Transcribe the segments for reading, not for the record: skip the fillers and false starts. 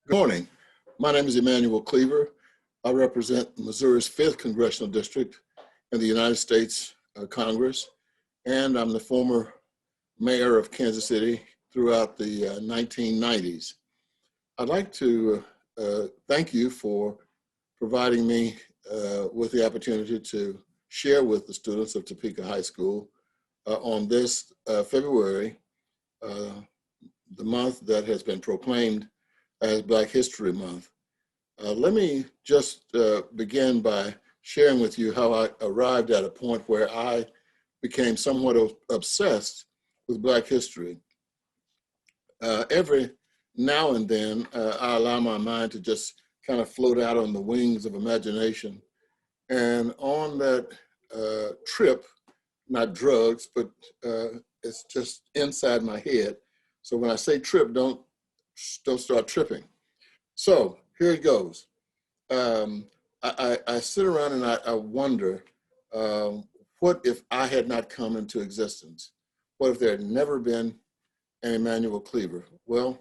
Good morning. My name is Emanuel Cleaver. I represent Missouri's 5th Congressional District in the United States Congress, and I'm the former mayor of Kansas City throughout the 1990s. I'd like to thank you for providing me with the opportunity to share with the students of Topeka High School on this February, the month that has been proclaimed as Black History Month. Let me just begin by sharing with you how I arrived at a point where I became somewhat obsessed with Black history. Every now and then, I allow my mind to just kind of float out on the wings of imagination. And on that trip, not drugs, but it's just inside my head. So when I say trip, don't start tripping. So here it goes. I sit around and I wonder, what if I had not come into existence? What if there had never been an Emanuel Cleaver? Well,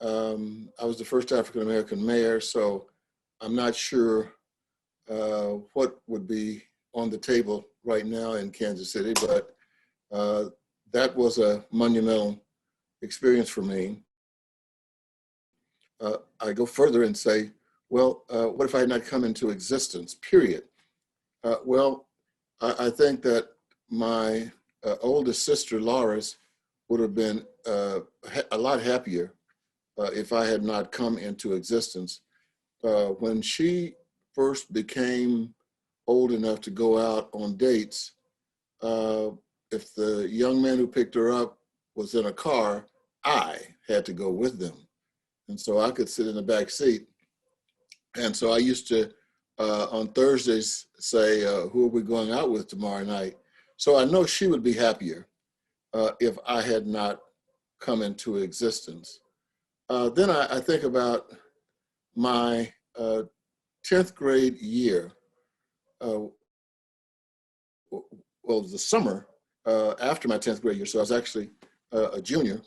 I was the first African-American mayor, so I'm not sure what would be on the table right now in Kansas City, but that was a monumental experience for me. I go further and say, well, what if I had not come into existence, period? Well, I think that my oldest sister, Loris, would have been a lot happier if I had not come into existence. When she first became old enough to go out on dates, if the young man who picked her up was in a car, I had to go with them. And so I could sit in the back seat. And so I used to, on Thursdays, say, who are we going out with tomorrow night? So I know she would be happier if I had not come into existence. Then I think about my 10th grade year. Well, the summer after my 10th grade year, so I was actually a junior.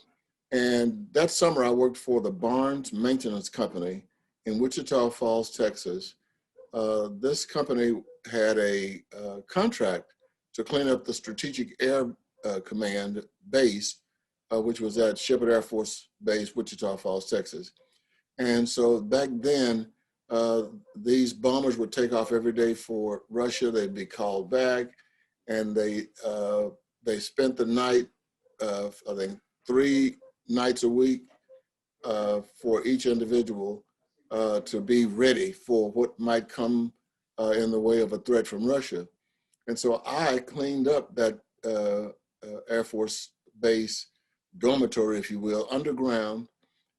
And that summer I worked for the Barnes Maintenance Company in Wichita Falls, Texas. This company had a contract to clean up the Strategic Air Command base, which was at Sheppard Air Force Base, Wichita Falls, Texas. And so back then, these bombers would take off every day for Russia. They'd be called back, and they spent the night, I think 3 nights a week for each individual to be ready for what might come in the way of a threat from Russia. And so I cleaned up that Air Force base dormitory, if you will, underground.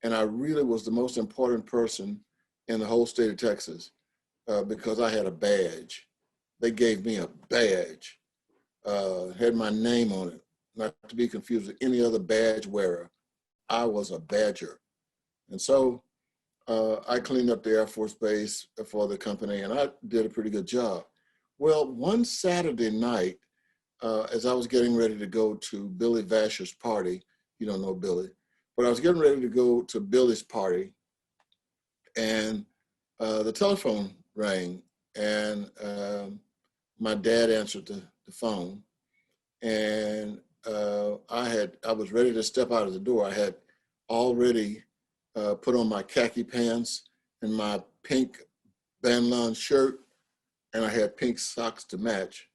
And I really was the most important person in the whole state of Texas because I had a badge. They gave me a badge, had my name on it, not to be confused with any other badge wearer. I was a badger. And so I cleaned up the Air Force Base for the company, and I did a pretty good job. Well, one Saturday night, as I was getting ready to go to Billy Vasher's party, you don't know Billy, but I was getting ready to go to Billy's party, and the telephone rang, and my dad answered the phone, and I was ready to step out of the door. I had already put on my khaki pants and my pink banlon shirt, and I had pink socks to match.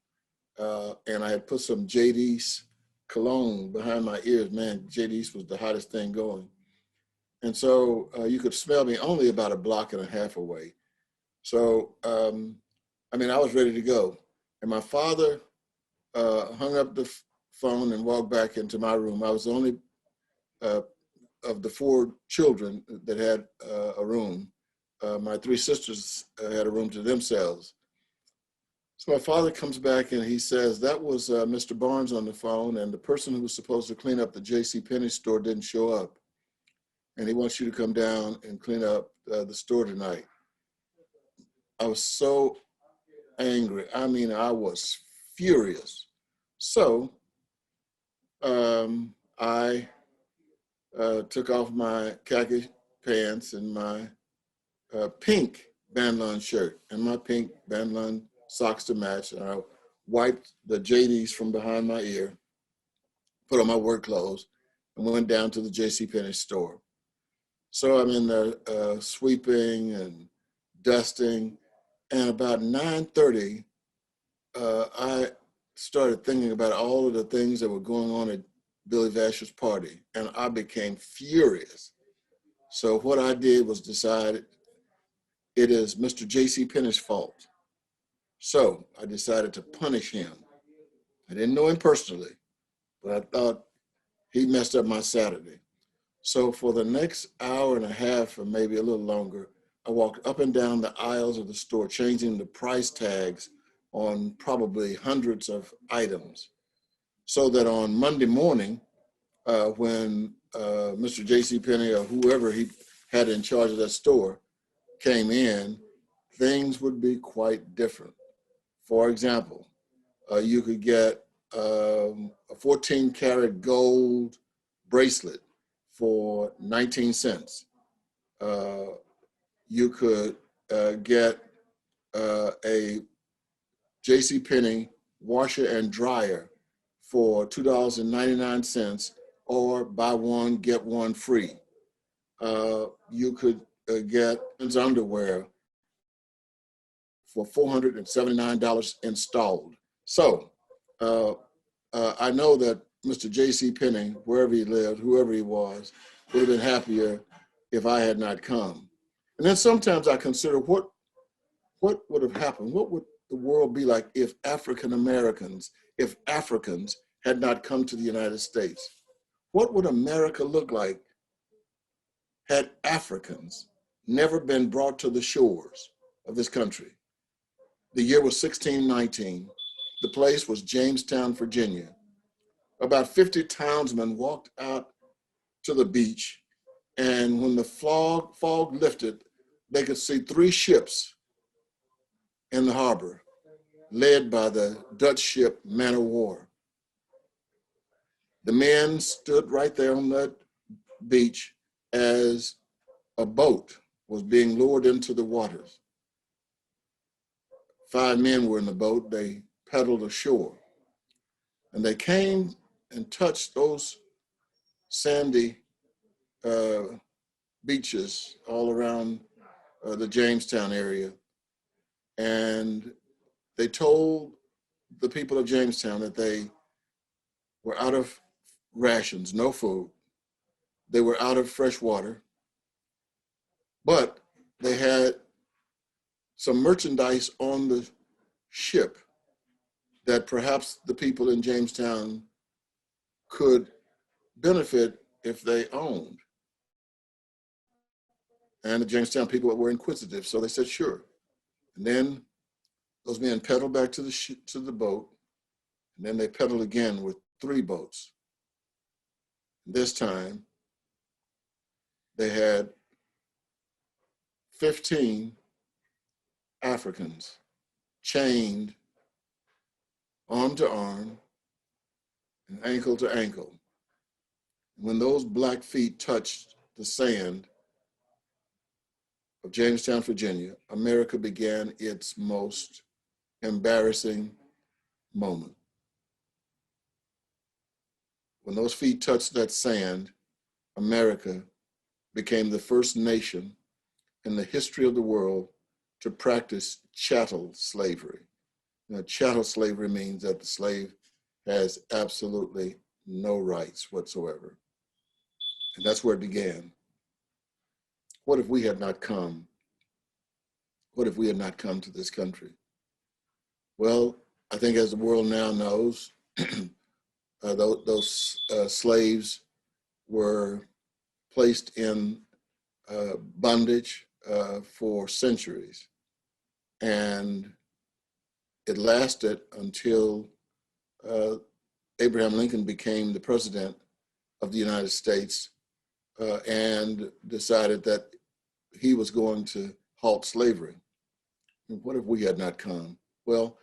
And I had put some JD's cologne behind my ears. Man, JD's was the hottest thing going. And so you could smell me only about 1.5 blocks away. So, I mean, I was ready to go. And my father hung up the phone and walked back into my room. I was the only of the 4 children that had a room. My 3 sisters had a room to themselves. So my father comes back and he says, that was Mr. Barnes on the phone, and the person who was supposed to clean up the JCPenney store didn't show up. And he wants you to come down and clean up the store tonight. I was so angry. I mean, I was furious. So I took off my khaki pants and my pink bandolin shirt and my pink bandolin socks to match. And I wiped the JDs from behind my ear, put on my work clothes, and went down to the JCPenney store. So I'm in there sweeping and dusting, and about 9:30, I started thinking about all of the things that were going on at Billy Vasher's party, and I became furious. So what I did was decide it is Mr. J.C. Penney's fault. So I decided to punish him. I didn't know him personally, but I thought he messed up my Saturday. So for the next hour and a half, or maybe a little longer, I walked up and down the aisles of the store, changing the price tags on probably hundreds of items, so that on Monday morning, when Mr. J.C. Penney or whoever he had in charge of that store came in, things would be quite different. For example, you could get a 14-karat gold bracelet for 19 cents. You could get a J.C. Penney washer and dryer for $2.99, or buy one, get one free. You could get men's underwear for $479 installed. So I know that Mr. J.C. Penney, wherever he lived, whoever he was, would have been happier if I had not come. And then sometimes I consider what would have happened? What would the world be like if Africans had not come to the United States? What would America look like had Africans never been brought to the shores of this country? The year was 1619. The place was Jamestown, Virginia. About 50 townsmen walked out to the beach, and when the fog lifted, they could see 3 ships in the harbor, led by the Dutch ship Man of War. The men stood right there on that beach as a boat was being lowered into the waters. 5 men were in the boat. They paddled ashore, and they came and touched those sandy beaches all around the Jamestown area. And they told the people of Jamestown that they were out of rations, no food. They were out of fresh water, but they had some merchandise on the ship that perhaps the people in Jamestown could benefit if they owned. And the Jamestown people were inquisitive, so they said, sure. And then those men pedaled back to the boat, and then they pedaled again with 3 boats. This time, they had 15 Africans chained arm to arm and ankle to ankle. When those black feet touched the sand of Jamestown, Virginia, America began its most embarrassing moment. When those feet touched that sand, America became the first nation in the history of the world to practice chattel slavery. Now, chattel slavery means that the slave has absolutely no rights whatsoever. And that's where it began. What if we had not come? What if we had not come to this country? Well, I think as the world now knows, those slaves were placed in bondage for centuries. And it lasted until Abraham Lincoln became the president of the United States and decided that he was going to halt slavery. And what if we had not come? Well,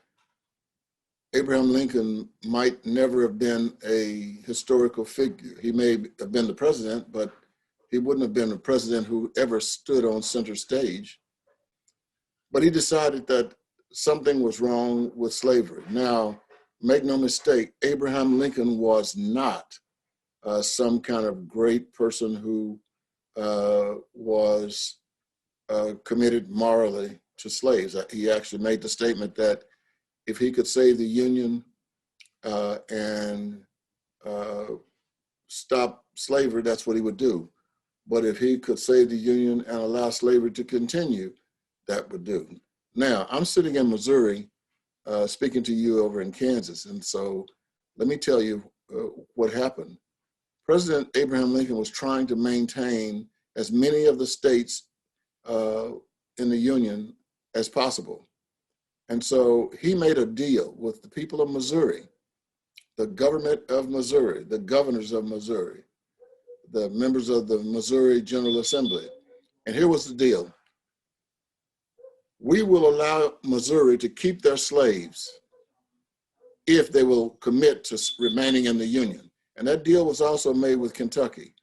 Abraham Lincoln might never have been a historical figure. He may have been the president, but he wouldn't have been a president who ever stood on center stage. But he decided that something was wrong with slavery. Now, make no mistake, Abraham Lincoln was not some kind of great person who was committed morally to slaves. He actually made the statement that if he could save the Union and stop slavery, that's what he would do. But if he could save the Union and allow slavery to continue, that would do. Now, I'm sitting in Missouri, speaking to you over in Kansas. And so let me tell you what happened. President Abraham Lincoln was trying to maintain as many of the states in the Union as possible. And so he made a deal with the people of Missouri, the government of Missouri, the governors of Missouri, the members of the Missouri General Assembly. And here was the deal. We will allow Missouri to keep their slaves if they will commit to remaining in the Union. And that deal was also made with Kentucky.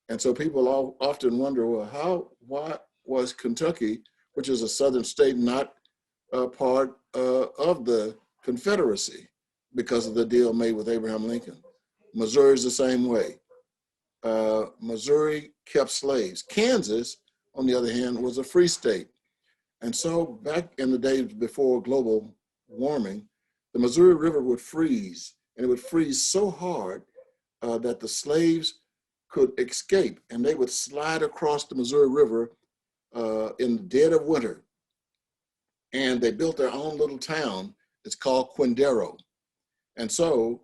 And so people often wonder, well, why was Kentucky, which is a southern state, not a part of the Confederacy because of the deal made with Abraham Lincoln? Missouri is the same way. Missouri kept slaves. Kansas, on the other hand, was a free state. And so back in the days before global warming, the Missouri River would freeze, and it would freeze so hard that the slaves could escape, and they would slide across the Missouri River in the dead of winter. And they built their own little town. It's called Quindaro. And so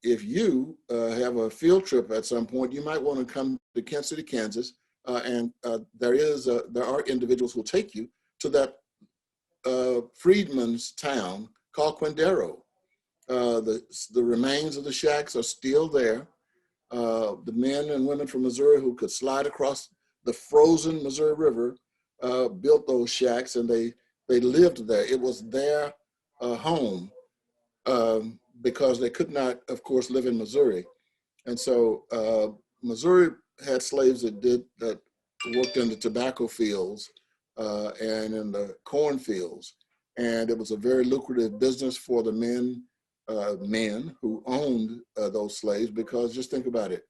if you have a field trip at some point, you might want to come to Kansas City, Kansas, and there are individuals who will take you to that freedman's town called Quindaro. The remains of the shacks are still there. The men and women from Missouri who could slide across the frozen Missouri River built those shacks, and they lived there. It was their home because they could not, of course, live in Missouri. And so Missouri had slaves that worked in the tobacco fields and in the corn fields. And it was a very lucrative business for the men who owned those slaves, because just think about it.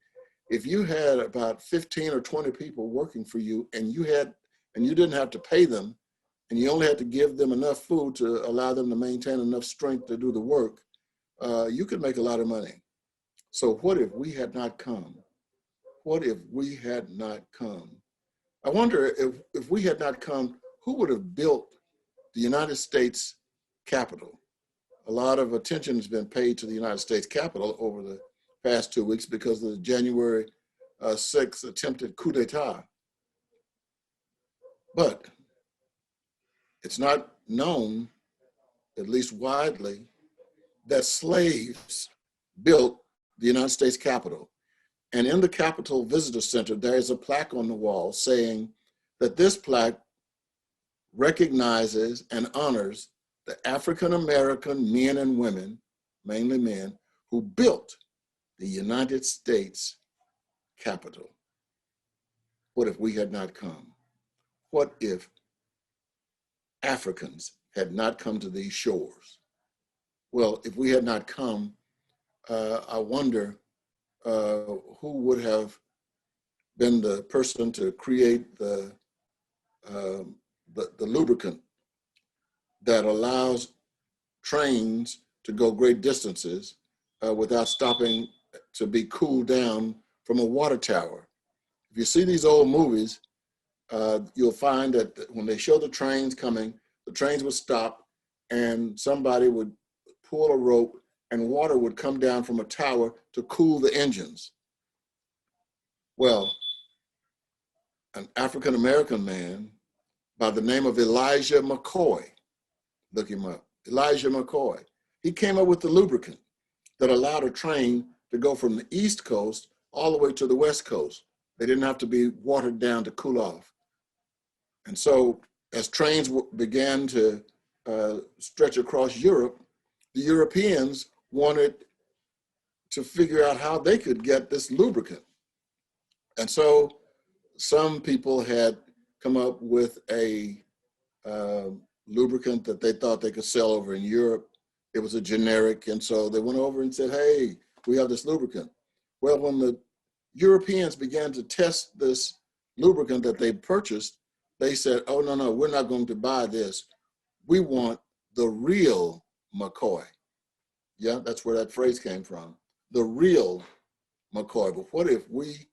If you had about 15 or 20 people working for you and you didn't have to pay them, and you only had to give them enough food to allow them to maintain enough strength to do the work, you could make a lot of money. So what if we had not come? What if we had not come? I wonder if we had not come, who would have built the United States Capitol? A lot of attention has been paid to the United States Capitol over the past 2 weeks because of the January 6th attempted coup d'etat. But it's not known, at least widely, that slaves built the United States Capitol. And in the Capitol Visitor Center, there is a plaque on the wall saying that this plaque recognizes and honors the African-American men and women, mainly men, who built the United States Capitol. What if we had not come? What if Africans had not come to these shores? Well, if we had not come, I wonder who would have been the person to create the lubricant that allows trains to go great distances without stopping to be cooled down from a water tower. If you see these old movies, you'll find that when they show the trains coming, the trains would stop and somebody would pull a rope and water would come down from a tower to cool the engines. Well, an African-American man by the name of Elijah McCoy, look him up, Elijah McCoy, he came up with the lubricant that allowed a train to go from the East Coast all the way to the West Coast. They didn't have to be watered down to cool off. And so as trains began to stretch across Europe, the Europeans wanted to figure out how they could get this lubricant. And so some people had come up with a lubricant that they thought they could sell over in Europe. It was a generic, and so they went over and said, hey, we have this lubricant. Well, when the Europeans began to test this lubricant that they purchased, they said, oh, no, no, we're not going to buy this. We want the real McCoy. Yeah, that's where that phrase came from. The real McCoy. But what if we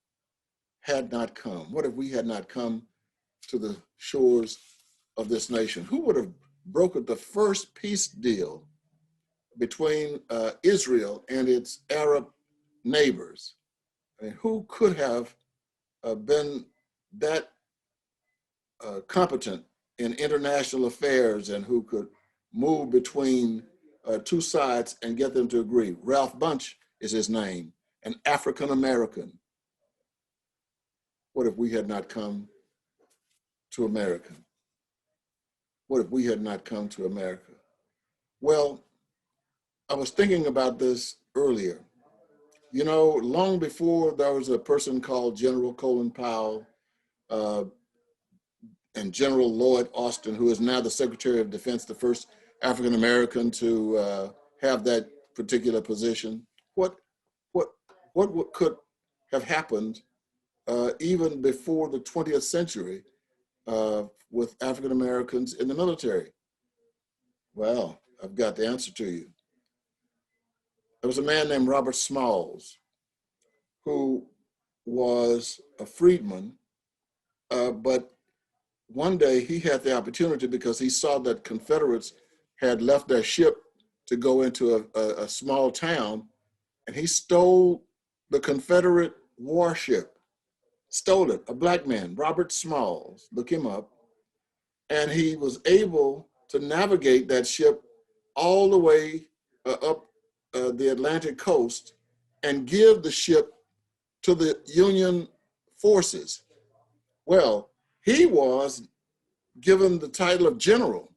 had not come? What if we had not come to the shores of this nation? Who would have brokered the first peace deal between Israel and its Arab neighbors? I mean, who could have been that competent in international affairs and who could move between two sides and get them to agree? Ralph Bunche is his name, an African American. What if we had not come to America? What if we had not come to America? Well, I was thinking about this earlier. You know, long before there was a person called General Colin Powell and General Lloyd Austin, who is now the Secretary of Defense, the first African American to have that particular position. What could have happened even before the 20th century with African Americans in the military? Well, I've got the answer to you. There was a man named Robert Smalls who was a freedman, but one day he had the opportunity because he saw that Confederates had left their ship to go into a small town, and he stole the Confederate warship, stole it, a black man, Robert Smalls, look him up, and he was able to navigate that ship all the way up the Atlantic coast and give the ship to the Union forces. Well, he was given the title of General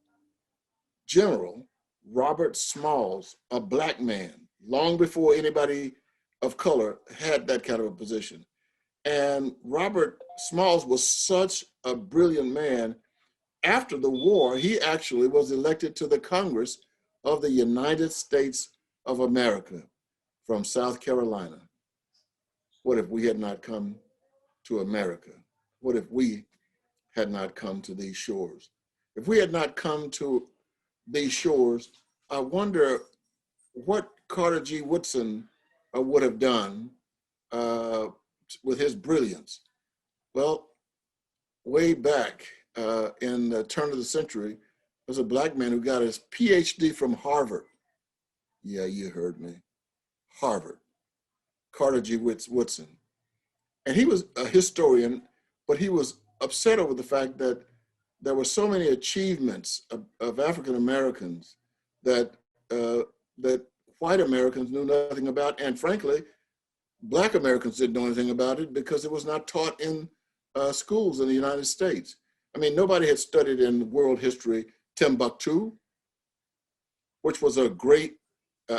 Robert Smalls, a black man, long before anybody of color had that kind of a position. And Robert Smalls was such a brilliant man. After the war, he actually was elected to the Congress of the United States of America from South Carolina. What if we had not come to America? What if we had not come to these shores? If we had not come to these shores, I wonder what Carter G. Woodson would have done with his brilliance. Well, way back in the turn of the century, there was a black man who got his PhD from Harvard. Yeah, you heard me. Harvard. Carter G. Woodson. And he was a historian, but he was upset over the fact that there were so many achievements of African Americans that that white Americans knew nothing about, and frankly, Black Americans didn't know anything about it because it was not taught in schools in the United States. I mean, nobody had studied in world history Timbuktu, which was a great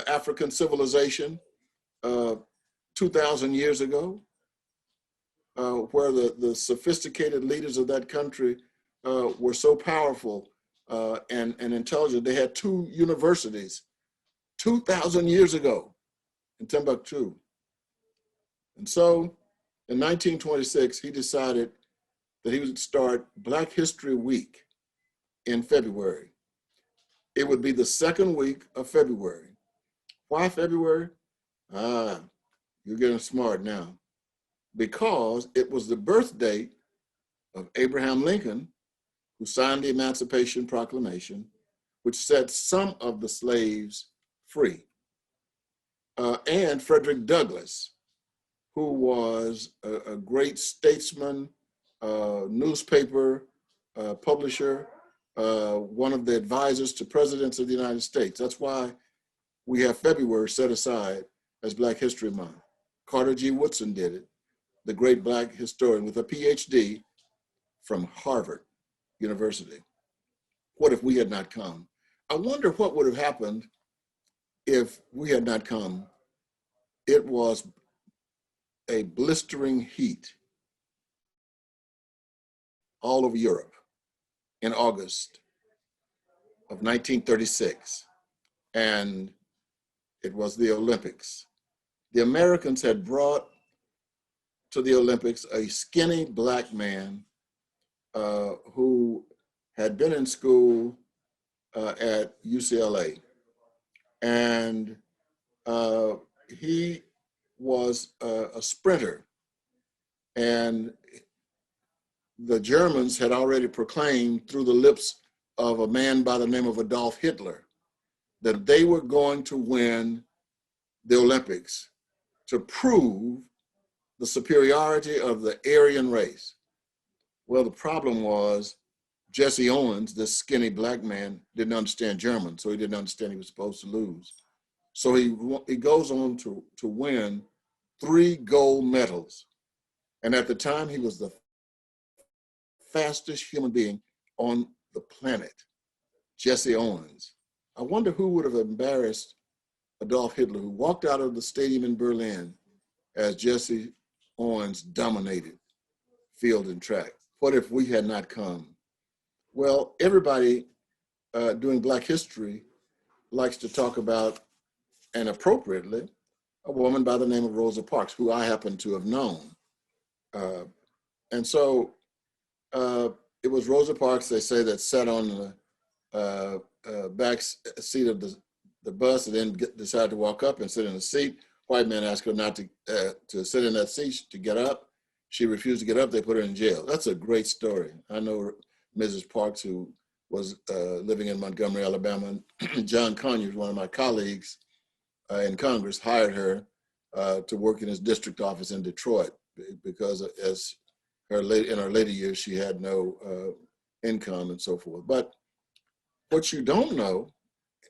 African civilization 2,000 years ago, where the sophisticated leaders of that country were so powerful and intelligent. They had two universities 2,000 years ago in Timbuktu. And so in 1926, he decided that he would start Black History Week in February. It would be the second week of February. Why February? Ah, you're getting smart now. Because it was the birth date of Abraham Lincoln, who signed the Emancipation Proclamation, which set some of the slaves free, and Frederick Douglass, who was a great statesman, newspaper publisher, one of the advisors to presidents of the United States. That's why we have February set aside as Black History Month. Carter G. Woodson did it, the great Black historian with a PhD from Harvard University. What if we had not come? I wonder what would have happened if we had not come. It was a blistering heat all over Europe in August of 1936, and it was the Olympics. The Americans had brought to the Olympics a skinny black man who had been in school at UCLA, and he was a sprinter, and the Germans had already proclaimed through the lips of a man by the name of Adolf Hitler that they were going to win the Olympics to prove the superiority of the Aryan race. Well, the problem was Jesse Owens, this skinny black man, didn't understand German, so he didn't understand he was supposed to lose. So he goes on to win 3 gold medals. And at the time, he was the fastest human being on the planet, Jesse Owens. I wonder who would have embarrassed Adolf Hitler, who walked out of the stadium in Berlin as Jesse Owens dominated field and track. What if we had not come? Well, everybody doing Black history likes to talk about, and appropriately, a woman by the name of Rosa Parks, who I happen to have known. And so it was Rosa Parks, they say, that sat on the back seat of the bus and then decided to walk up and sit in the seat. White man asked her not to sit in that seat, to get up. She refused to get up. They put her in jail. That's a great story. I know Mrs. Parks, who was living in Montgomery, Alabama. John Conyers, one of my colleagues in Congress, hired her to work in his district office in Detroit because in her later years, she had no income and so forth. But what you don't know,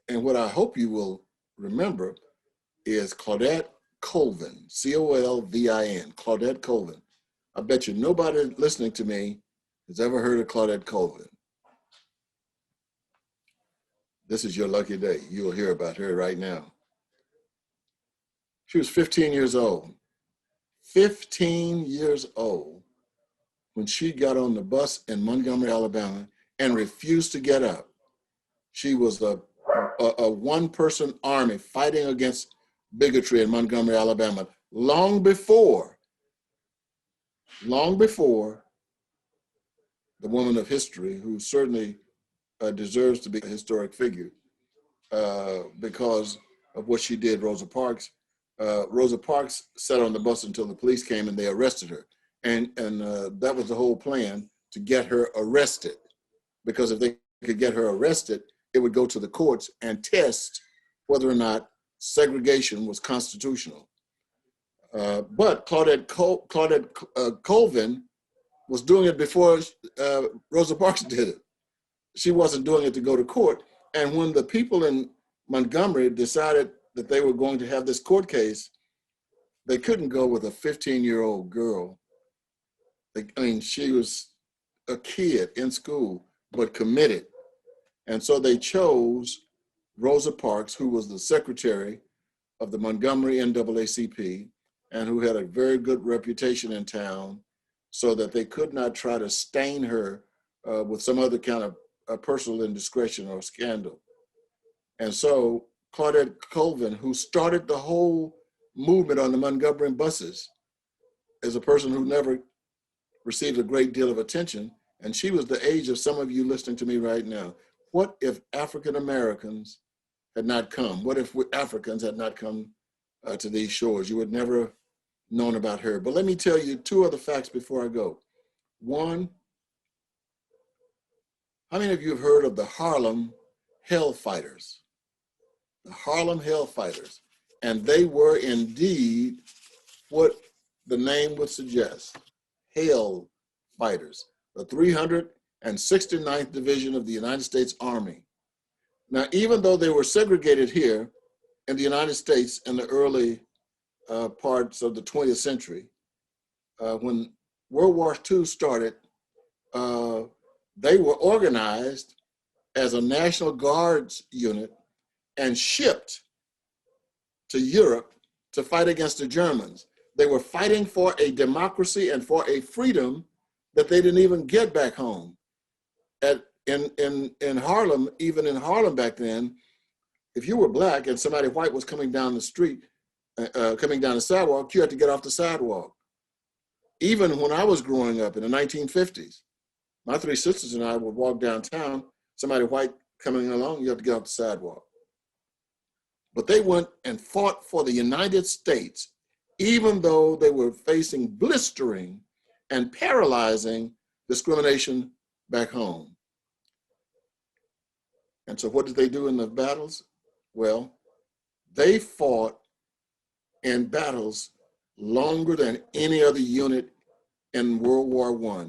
and what I hope you will remember, is Claudette Colvin, C-O-L-V-I-N, Claudette Colvin. I bet you nobody listening to me has ever heard of Claudette Colvin. This is your lucky day. You'll hear about her right now. She was 15 years old. 15 years old when she got on the bus in Montgomery, Alabama, and refused to get up. She was a one-person army fighting against bigotry in Montgomery, Alabama, long before the woman of history, who certainly deserves to be a historic figure because of what she did, Rosa Parks. Rosa Parks sat on the bus until the police came and they arrested her. And that was the whole plan, to get her arrested, because if they could get her arrested, it would go to the courts and test whether or not segregation was constitutional. But Claudette Colvin was doing it before Rosa Parks did it. She wasn't doing it to go to court. And when the people in Montgomery decided that they were going to have this court case, they couldn't go with a 15-year-old girl. I mean, she was a kid in school, but committed. And so they chose Rosa Parks, who was the secretary of the Montgomery NAACP and who had a very good reputation in town, so that they could not try to stain her with some other kind of personal indiscretion or scandal. And so Claudette Colvin, who started the whole movement on the Montgomery buses, is a person who never received a great deal of attention. And she was the age of some of you listening to me right now. What if African Americans had not come? What if Africans had not come to these shores? You would never have known about her. But let me tell you 2 other facts before I go. One, how many of you have heard of the Harlem Hellfighters? The Harlem Hellfighters. And they were indeed what the name would suggest, Hell Fighters, the 369th Division of the United States Army. Now, even though they were segregated here in the United States in the early parts of the 20th century, when World War II started, they were organized as a National Guards unit and shipped to Europe to fight against the Germans. They were fighting for a democracy and for a freedom that they didn't even get back home. In Harlem, even in Harlem back then, if you were black and somebody white was coming down the street, coming down the sidewalk, you had to get off the sidewalk. Even when I was growing up in the 1950s, my three sisters and I would walk downtown, somebody white coming along, you have to get off the sidewalk. But they went and fought for the United States, even though they were facing blistering and paralyzing discrimination back home. And so what did they do in the battles? Well, they fought in battles longer than any other unit in World War I.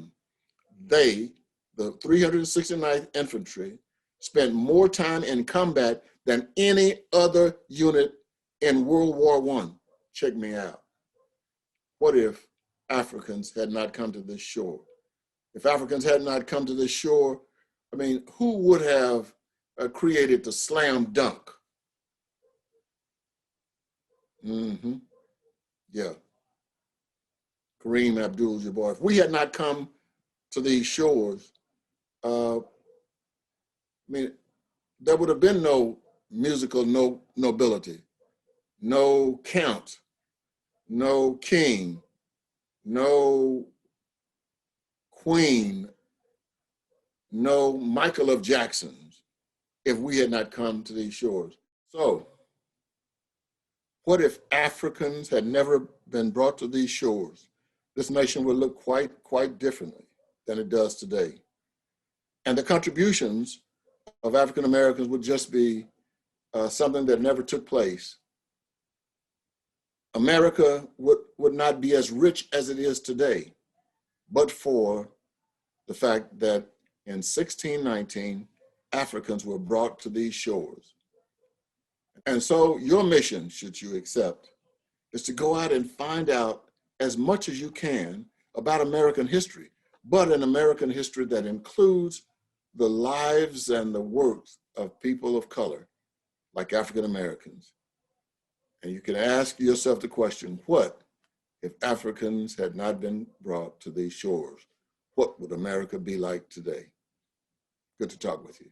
They, the 369th Infantry, spent more time in combat than any other unit in World War I. Check me out. What if Africans had not come to this shore? If Africans had not come to this shore, I mean, who would have created the slam dunk? Yeah. Kareem Abdul-Jabbar. If we had not come to these shores, I mean, there would have been no musical nobility, no count, no king, no queen, no Michael of Jacksons, if we had not come to these shores. So, what if Africans had never been brought to these shores? This nation would look quite differently than it does today. And the contributions of African Americans would just be something that never took place. America would not be as rich as it is today, but for the fact that in 1619, Africans were brought to these shores. And so your mission, should you accept, is to go out and find out as much as you can about American history, but an American history that includes the lives and the works of people of color, like African Americans. And you can ask yourself the question, what if Africans had not been brought to these shores? What would America be like today? Good to talk with you.